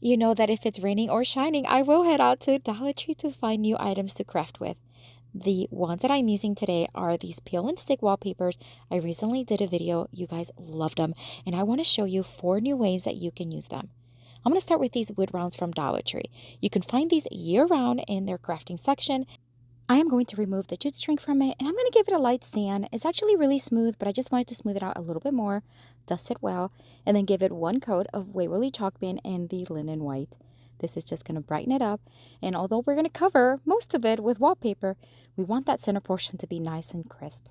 You know that if it's raining or shining, I will head out to Dollar Tree to find new items to craft with. The ones that I'm using today are these peel and stick wallpapers. I recently did a video. You guys loved them. And I want to show you 4 new ways that you can use them. I'm going to start with these wood rounds from Dollar Tree. You can find these year-round in their crafting section. I am going to remove the jute string from it, and I'm going to give it a light sand. It's actually really smooth, but I just wanted to smooth it out a little bit more, dust it well, and then give it one coat of Waverly Chalk Paint in the linen white. This is just going to brighten it up, and although we're going to cover most of it with wallpaper, we want that center portion to be nice and crisp.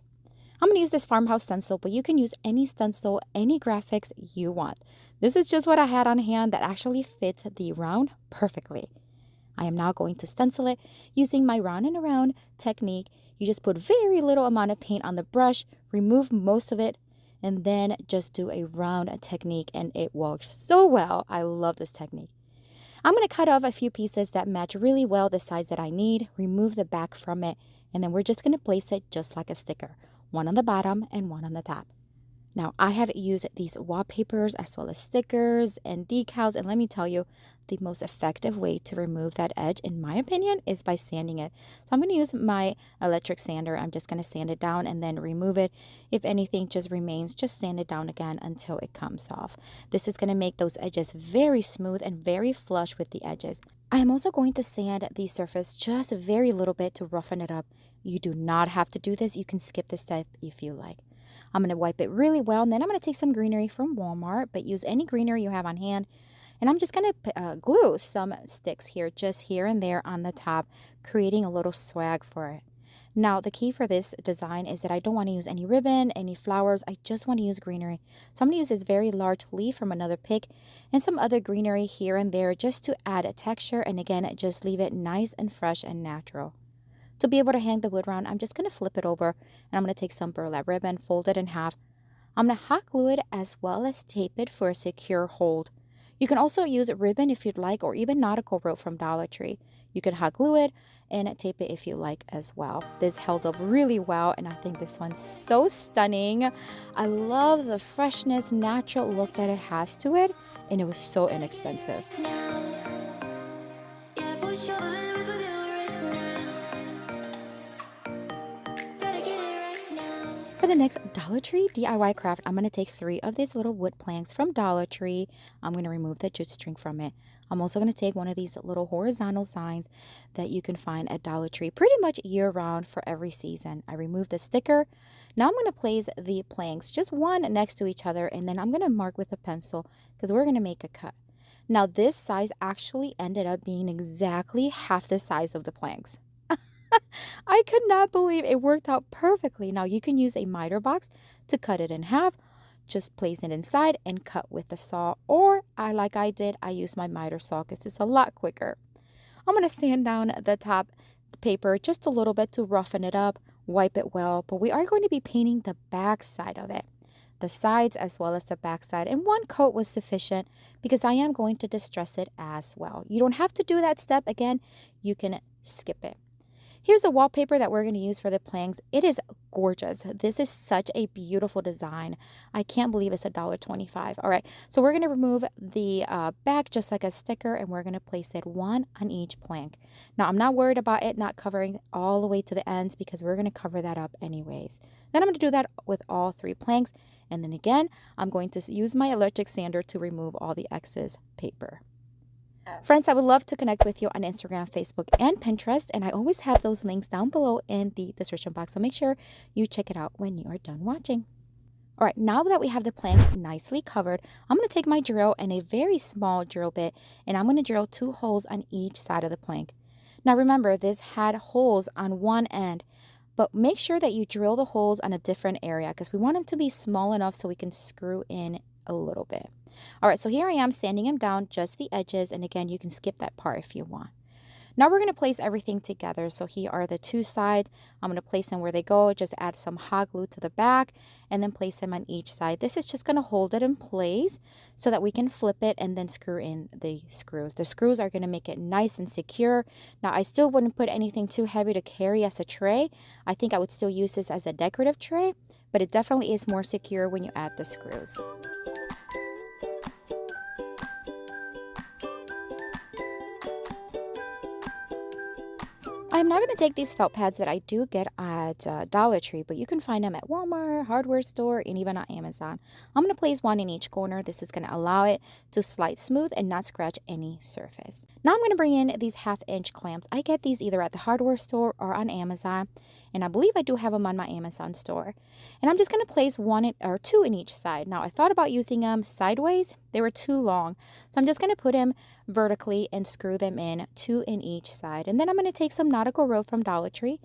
I'm going to use this farmhouse stencil, but you can use any stencil, any graphics you want. This is just what I had on hand that actually fits the round perfectly. I am now going to stencil it using my round and around technique. You just put very little amount of paint on the brush, remove most of it, and then just do a round technique, and it works so well. I love this technique. I'm going to cut off a few pieces that match really well the size that I need, remove the back from it, and then we're just going to place it just like a sticker, one on the bottom and one on the top. Now, I have used these wallpapers as well as stickers and decals, and let me tell you, the most effective way to remove that edge, in my opinion, is by sanding it. So I'm going to use my electric sander. I'm just going to sand it down and then remove it. If anything just remains, just sand it down again until it comes off. This is going to make those edges very smooth and very flush with the edges. I am also going to sand the surface just a very little bit to roughen it up. You do not have to do this. You can skip this step if you like. I'm going to wipe it really well, and then I'm going to take some greenery from Walmart, but use any greenery you have on hand. And I'm just going to glue some sticks here, just here and there on the top, creating a little swag for it. Now, the key for this design is that I don't want to use any ribbon, any flowers. I just want to use greenery. So I'm going to use this very large leaf from another pick and some other greenery here and there just to add a texture. And again, just leave it nice and fresh and natural. To be able to hang the wood round, I'm just going to flip it over, and I'm going to take some burlap ribbon, fold it in half. I'm going to hot glue it as well as tape it for a secure hold. You can also use ribbon if you'd like, or even nautical rope from Dollar Tree. You can hot glue it and tape it if you like as well. This held up really well, and I think this one's so stunning. I love the freshness, natural look that it has to it, and it was so inexpensive. For the next Dollar Tree DIY craft, I'm going to take 3 of these little wood planks from Dollar Tree. I'm going to remove the jute string from it. I'm also going to take one of these little horizontal signs that you can find at Dollar Tree pretty much year-round for every season. I removed the sticker. Now I'm going to place the planks just one next to each other, and then I'm going to mark with a pencil because we're going to make a cut. Now this size actually ended up being exactly half the size of the planks. I could not believe it worked out perfectly. Now you can use a miter box to cut it in half. Just place it inside and cut with the saw, or like I did, I used my miter saw because it's a lot quicker. I'm going to sand down the top paper just a little bit to roughen it up, wipe it well, but we are going to be painting the back side of it, the sides as well as the back side, and one coat was sufficient because I am going to distress it as well. You don't have to do that step again. You can skip it. Here's a wallpaper that we're going to use for the planks. It is gorgeous. This is such a beautiful design. I can't believe it's $1.25. All right, so we're going to remove the back just like a sticker, and we're going to place it one on each plank. Now, I'm not worried about it not covering all the way to the ends because we're going to cover that up anyways. Then I'm going to do that with all 3 planks, and then again, I'm going to use my electric sander to remove all the excess paper. Friends, I would love to connect with you on Instagram, Facebook, and Pinterest, and I always have those links down below in the description box, so make sure you check it out when you are done watching. All right, now that we have the planks nicely covered, I'm going to take my drill and a very small drill bit, and I'm going to drill 2 holes on each side of the plank. Now remember, this had holes on one end, but make sure that you drill the holes on a different area because we want them to be small enough so we can screw in a little bit. All right, so here I am sanding them down, just the edges. And again, you can skip that part if you want. Now we're going to place everything together. So here are the 2 sides. I'm going to place them where they go. Just add some hot glue to the back and then place them on each side. This is just going to hold it in place so that we can flip it and then screw in the screws. The screws are going to make it nice and secure. Now I still wouldn't put anything too heavy to carry as a tray. I think I would still use this as a decorative tray, but it definitely is more secure when you add the screws. I'm not going to take these felt pads that I do get at Dollar Tree, but you can find them at Walmart, hardware store, and even on Amazon. I'm going to place one in each corner. This is going to allow it to slide smooth and not scratch any surface. Now I'm going to bring in these 1/2-inch clamps. I get these either at the hardware store or on Amazon, and I believe I do have them on my Amazon store. And I'm just going to place or two in each side. Now I thought about using them sideways. They were too long, so I'm just going to put them vertically and screw them in, 2 in each side. And then I'm going to take some nautical rope from Dollar Tree,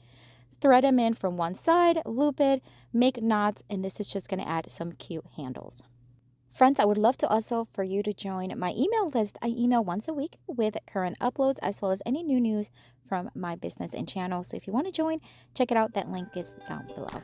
thread them in from one side, loop it, make knots, and this is just going to add some cute handles. Friends, I would love to also for you to join my email list. I email once a week with current uploads as well as any new news from my business and channel. So if you want to join, check it out. That link is down below.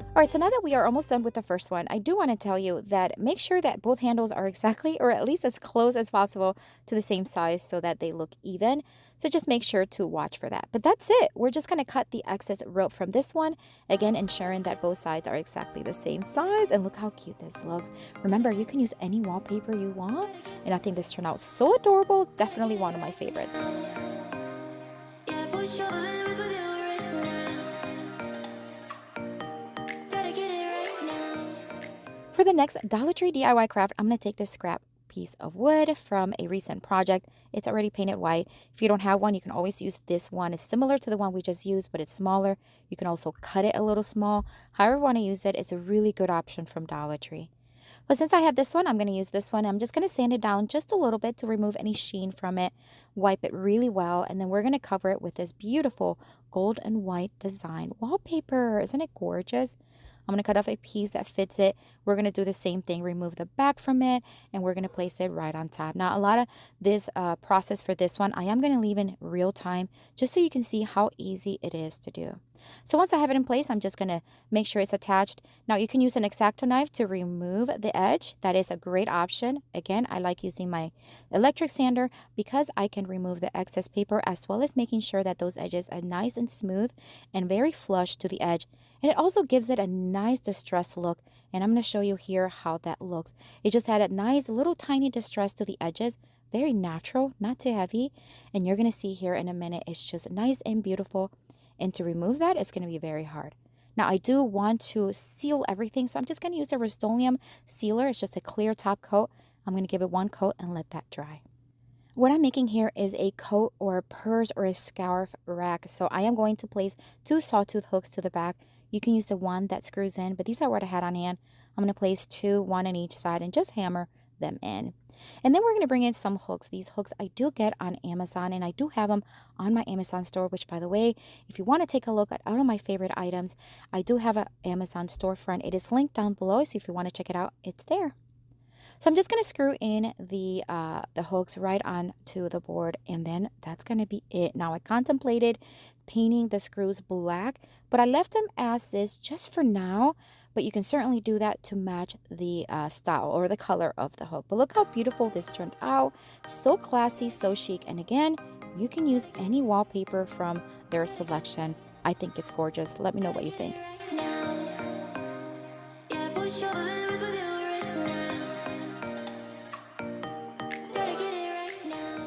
All right, so now that we are almost done with the first one, I do want to tell you that make sure that both handles are exactly or at least as close as possible to the same size so that they look even. So just make sure to watch for that. But that's it. We're just going to cut the excess rope from this one, again, ensuring that both sides are exactly the same size. And look how cute this looks. Remember, you can use any wallpaper you want. And I think this turned out so adorable. Definitely one of my favorites. For the next Dollar Tree DIY craft, I'm going to take this scrap piece of wood from a recent project. It's already painted white. If you don't have one, you can always use this one. It's similar to the one we just used, but it's smaller. You can also cut it a little small. However you want to use it, it's a really good option from Dollar Tree. But since I had this one, I'm going to use this one. I'm just going to sand it down just a little bit to remove any sheen from it. Wipe it really well, and then we're going to cover it with this beautiful gold and white design wallpaper. Isn't it gorgeous? I'm going to cut off a piece that fits it. We're going to do the same thing, remove the back from it, and we're going to place it right on top. Now, a lot of this process for this one, I am going to leave in real time just so you can see how easy it is to do. So once I have it in place, I'm just going to make sure it's attached. Now, you can use an X-Acto knife to remove the edge. That is a great option. Again, I like using my electric sander because I can remove the excess paper as well as making sure that those edges are nice and smooth and very flush to the edge. And it also gives it a nice distressed look. And I'm going to show you here how that looks. It just had a nice little tiny distress to the edges. Very natural, not too heavy. And you're going to see here in a minute, it's just nice and beautiful. And to remove that, it's going to be very hard. Now, I do want to seal everything. So I'm just going to use a Rust-Oleum sealer. It's just a clear top coat. I'm going to give it one coat and let that dry. What I'm making here is a coat or a purse or a scarf rack. So I am going to place 2 sawtooth hooks to the back. You can use the one that screws in, but these are what I had on hand. I'm going to place 2, 1 on each side, and just hammer them in. And then we're going to bring in some hooks. These hooks I do get on Amazon, and I do have them on my Amazon store, which, by the way, if you want to take a look at all of my favorite items, I do have an Amazon storefront. It is linked down below, so if you want to check it out, it's there. So I'm just going to screw in the hooks right onto the board, and then that's going to be it. Now, I contemplated painting the screws black, but I left them as is just for now. But you can certainly do that to match the style or the color of the hook. But look how beautiful this turned out. So classy, so chic. And again, you can use any wallpaper from their selection. I think it's gorgeous. Let me know what you think.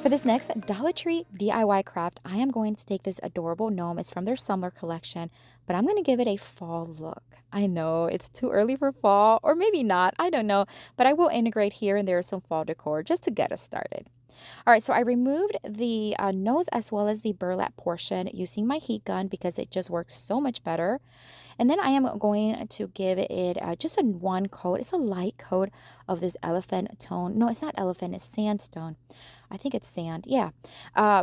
For this next Dollar Tree DIY craft, I am going to take this adorable gnome. It's from their summer collection, but I'm going to give it a fall look. I know it's too early for fall, or maybe not, I don't know, but I will integrate here and there some fall decor just to get us started. All right, so I removed the nose as well as the burlap portion using my heat gun because it just works so much better. And then I am going to give it just a one coat. It's a light coat of this elephant tone. No, it's not elephant, it's sandstone. I think it's sand, yeah,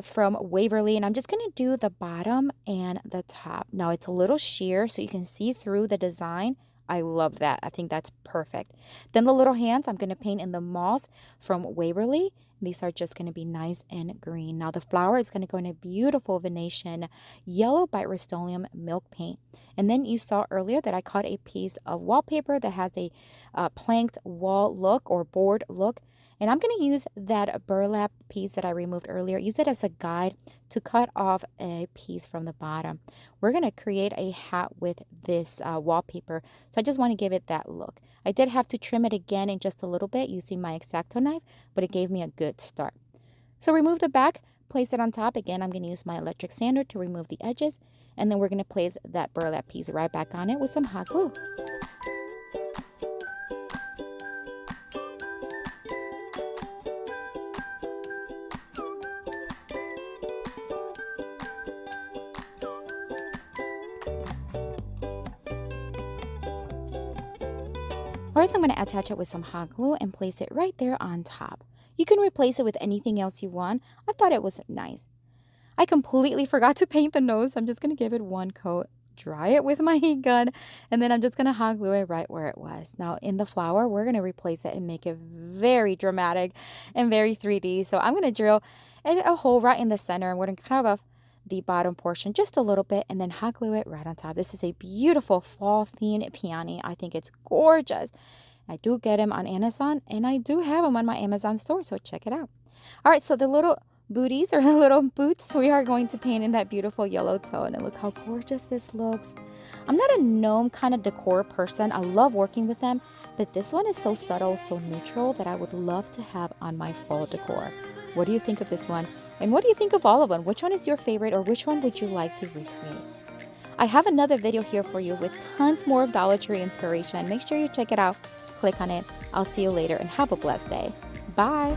from Waverly. And I'm just going to do the bottom and the top. Now, it's a little sheer so you can see through the design. I love that. I think that's perfect. Then the little hands, I'm going to paint in the moss from Waverly. These are just going to be nice and green. Now, the flower is going to go in a beautiful Venetian yellow by Rust-Oleum milk paint. And then you saw earlier that I cut a piece of wallpaper that has a planked wall look or board look. And I'm going to use that burlap piece that I removed earlier, use it as a guide to cut off a piece from the bottom. We're going to create a hat with this wallpaper. So I just want to give it that look. I did have to trim it again in just a little bit using my X-Acto knife, but it gave me a good start. So remove the back, place it on top. Again, I'm going to use my electric sander to remove the edges. And then we're going to place that burlap piece right back on it with some hot glue. First, I'm going to attach it with some hot glue and place it right there on top. You can replace it with anything else you want. I thought it was nice. I completely forgot to paint the nose. I'm just going to give it one coat, dry it with my heat gun, and then I'm just going to hot glue it right where it was. Now, in the flower, we're going to replace it and make it very dramatic and very 3D. So I'm going to drill a hole right in the center, and we're going to cut off the bottom portion just a little bit and then hot glue it right on top. This is a beautiful fall themed peony. I think it's gorgeous. I do get them on Amazon, and I do have them on my Amazon store, so check it out. All right, so the little booties or the little boots, we are going to paint in that beautiful yellow tone, and look how gorgeous this looks. I'm not a gnome kind of decor person. I love working with them, but this one is so subtle, so neutral that I would love to have on my fall decor. What do you think of this one? And what do you think of all of them? Which one is your favorite, or which one would you like to recreate? I have another video here for you with tons more of Dollar Tree inspiration. Make sure you check it out. Click on it. I'll see you later and have a blessed day. Bye.